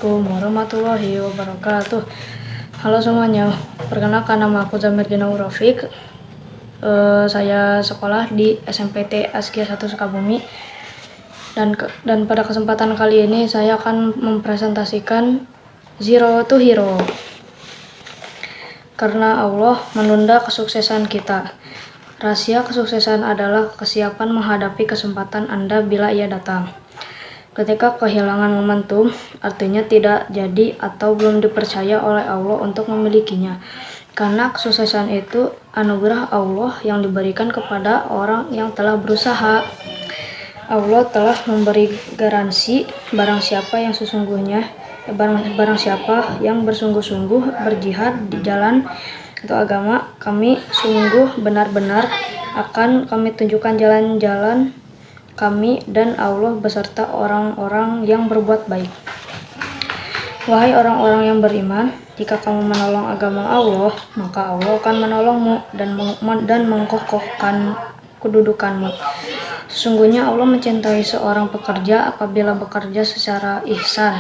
Assalamualaikum warahmatullahi wabarakatuh. Halo semuanya, perkenalkan nama aku Zamir Ginaur Rafiq. Saya sekolah di SMPT Askia 1 Sukabumi. Dan pada kesempatan kali ini saya akan mempresentasikan Zero to Hero. Karena Allah menunda kesuksesan kita. Rahasia kesuksesan adalah kesiapan menghadapi kesempatan Anda bila ia datang. Ketika kehilangan momentum, artinya tidak jadi atau belum dipercaya oleh Allah untuk memilikinya. Karena kesuksesan itu anugerah Allah yang diberikan kepada orang yang telah berusaha. Allah telah memberi garansi barang siapa yang bersungguh-sungguh berjihad di jalan atau agama kami, sungguh benar-benar akan kami tunjukkan jalan-jalan kami dan Allah beserta orang-orang yang berbuat baik. Wahai orang-orang yang beriman, jika kamu menolong agama Allah, maka Allah akan menolongmu dan mengkokohkan kedudukanmu. Sesungguhnya Allah mencintai seorang pekerja apabila bekerja secara ihsan.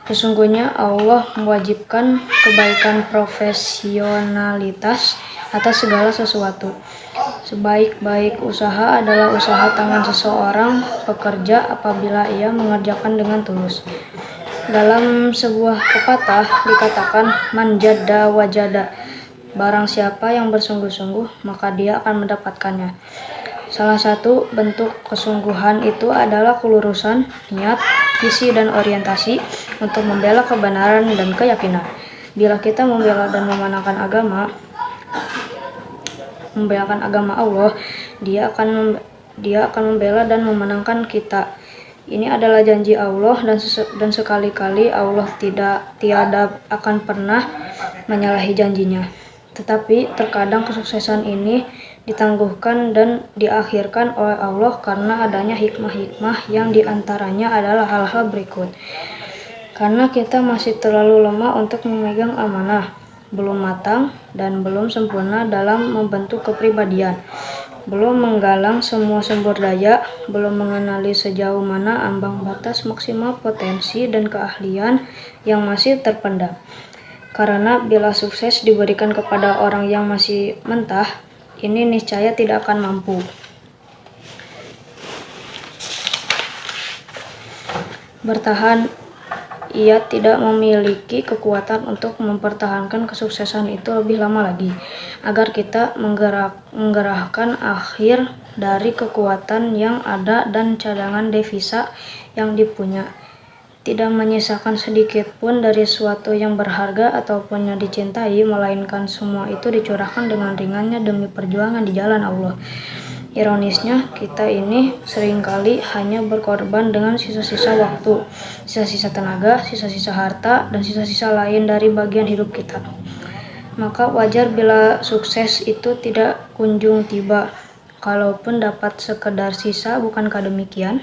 Sesungguhnya Allah mewajibkan kebaikan profesionalitas atas segala sesuatu. Sebaik-baik usaha adalah usaha tangan seseorang pekerja apabila ia mengerjakan dengan tulus. Dalam sebuah pepatah dikatakan man jadda wajada. Barang siapa yang bersungguh-sungguh maka dia akan mendapatkannya. Salah satu bentuk kesungguhan itu adalah kelurusan niat, visi dan orientasi untuk membela kebenaran dan keyakinan. Bila kita membela dan memenangkan agama Allah, dia akan membela dan memenangkan kita. Ini adalah janji Allah dan sekali-kali Allah tiada akan pernah menyalahi janjinya. Tetapi terkadang kesuksesan ini ditangguhkan dan diakhirkan oleh Allah karena adanya hikmah-hikmah yang diantaranya adalah hal-hal berikut. Karena kita masih terlalu lemah untuk memegang amanah, belum matang dan belum sempurna dalam membentuk kepribadian, belum menggalang semua sumber daya, belum mengenali sejauh mana ambang batas maksimal potensi dan keahlian yang masih terpendam. Karena bila sukses diberikan kepada orang yang masih mentah, ini niscaya tidak akan mampu. Bertahan, ia tidak memiliki kekuatan untuk mempertahankan kesuksesan itu lebih lama lagi, agar kita menggerahkan akhir dari kekuatan yang ada dan cadangan devisa yang dipunya, tidak menyisakan sedikit pun dari sesuatu yang berharga ataupun yang dicintai, melainkan semua itu dicurahkan dengan ringannya demi perjuangan di jalan Allah. Ironisnya, kita ini seringkali hanya berkorban dengan sisa-sisa waktu, sisa-sisa tenaga, sisa-sisa harta, dan sisa-sisa lain dari bagian hidup kita. Maka wajar bila sukses itu tidak kunjung tiba, kalaupun dapat sekedar sisa, bukankah demikian?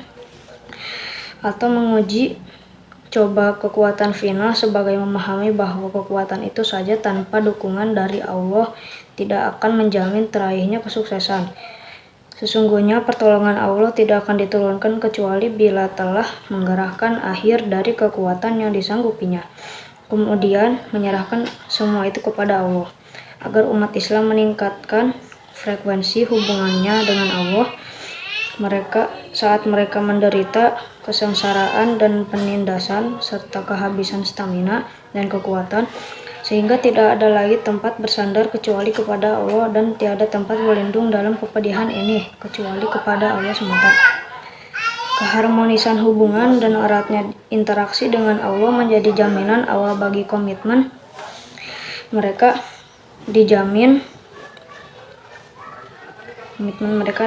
Atau menguji coba kekuatan final sebagai memahami bahwa kekuatan itu saja tanpa dukungan dari Allah tidak akan menjamin teraihnya kesuksesan. Sesungguhnya pertolongan Allah tidak akan diturunkan kecuali bila telah menggerahkan akhir dari kekuatan yang disanggupinya, kemudian menyerahkan semua itu kepada Allah. Agar umat Islam meningkatkan frekuensi hubungannya dengan Allah, saat mereka menderita kesengsaraan dan penindasan serta kehabisan stamina dan kekuatan, sehingga tidak ada lagi tempat bersandar kecuali kepada Allah dan tiada tempat berlindung dalam kepedihan ini kecuali kepada Allah semata. Keharmonisan hubungan dan eratnya interaksi dengan Allah menjadi jaminan awal bagi komitmen mereka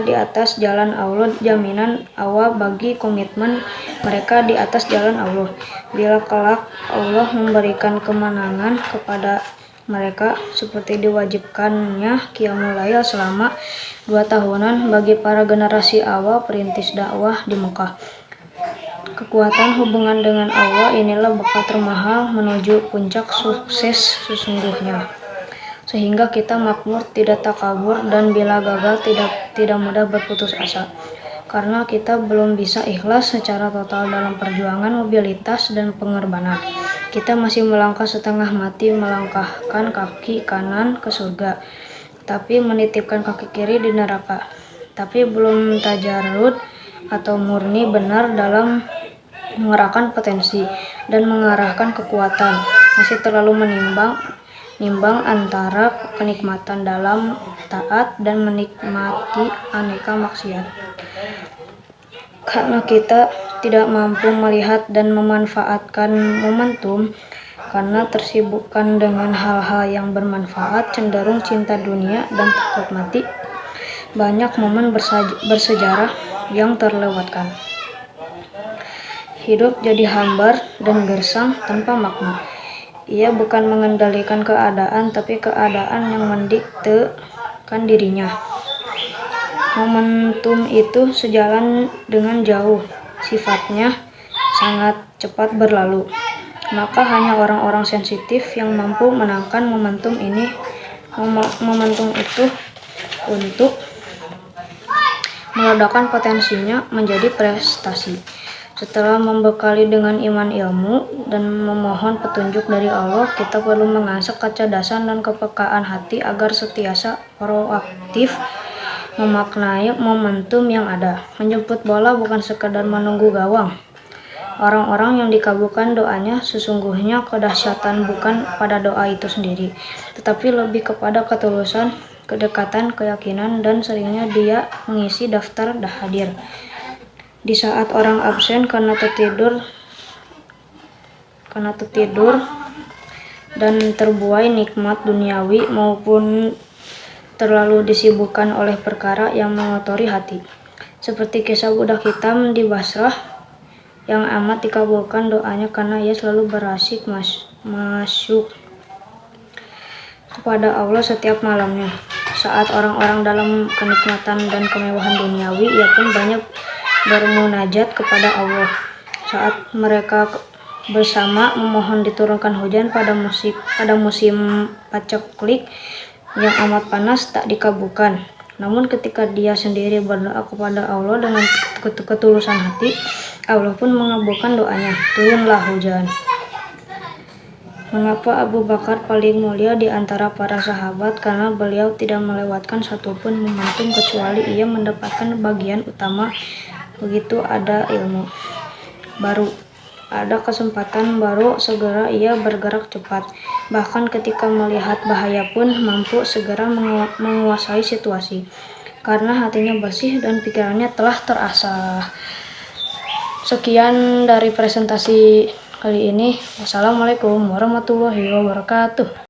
di atas jalan Allah, jaminan awal bagi komitmen mereka di atas jalan Allah. Bila kelak Allah memberikan kemenangan kepada mereka seperti diwajibkannya qiyamul lail selama 2 tahunan bagi para generasi awal perintis dakwah di Mekah. Kekuatan hubungan dengan Allah inilah bekal termahal menuju puncak sukses sesungguhnya. Sehingga kita makmur, tidak takabur, dan bila gagal tidak mudah berputus asa. karena kita belum bisa ikhlas secara total dalam perjuangan mobilitas dan pengorbanan. Kita masih melangkah setengah mati, melangkahkan kaki kanan ke surga, tapi menitipkan kaki kiri di neraka. Tapi belum tajarud atau murni benar dalam mengerahkan potensi dan mengarahkan kekuatan. Masih terlalu nimbang antara kenikmatan dalam taat dan menikmati aneka maksiat. Karena kita tidak mampu melihat dan memanfaatkan momentum, karena tersibukkan dengan hal-hal yang bermanfaat, cenderung cinta dunia dan takut mati, banyak momen bersejarah yang terlewatkan. Hidup jadi hambar dan gersang tanpa makna. Ia bukan mengendalikan keadaan, tapi keadaan yang mendiktekan dirinya. Momentum itu sejalan dengan jauh, sifatnya sangat cepat berlalu. Maka hanya orang-orang sensitif yang mampu menangkan momentum itu untuk meledakkan potensinya menjadi prestasi. Setelah membekali dengan iman ilmu dan memohon petunjuk dari Allah, kita perlu mengasah kecerdasan dan kepekaan hati agar sentiasa proaktif memaknai momentum yang ada. Menjemput bola bukan sekadar menunggu gawang. Orang-orang yang dikabulkan doanya sesungguhnya kedahsyatan bukan pada doa itu sendiri, tetapi lebih kepada ketulusan, kedekatan, keyakinan, dan seringnya dia mengisi daftar hadir. Di saat orang absen karena tertidur dan terbuai nikmat duniawi maupun terlalu disibukkan oleh perkara yang mengotori hati. Seperti kisah budak hitam di Basrah yang amat dikabulkan doanya karena ia selalu berasyik masuk kepada Allah setiap malamnya. Saat orang-orang dalam kenikmatan dan kemewahan duniawi, ia pun banyak bermunajat kepada Allah. Saat mereka bersama memohon diturunkan hujan pada musim paceklik yang amat panas, tak dikabulkan. Namun ketika dia sendiri berdoa kepada Allah dengan ketulusan hati, Allah pun mengabulkan doanya. Turunlah hujan. Mengapa Abu Bakar paling mulia di antara para sahabat? Karena beliau tidak melewatkan satupun momentum kecuali ia mendapatkan bagian utama. Begitu ada ilmu baru, ada kesempatan baru, segera ia bergerak cepat. Bahkan ketika melihat bahaya pun mampu segera menguasai situasi. Karena hatinya bersih dan pikirannya telah terasah. Sekian dari presentasi kali ini. Wassalamualaikum warahmatullahi wabarakatuh.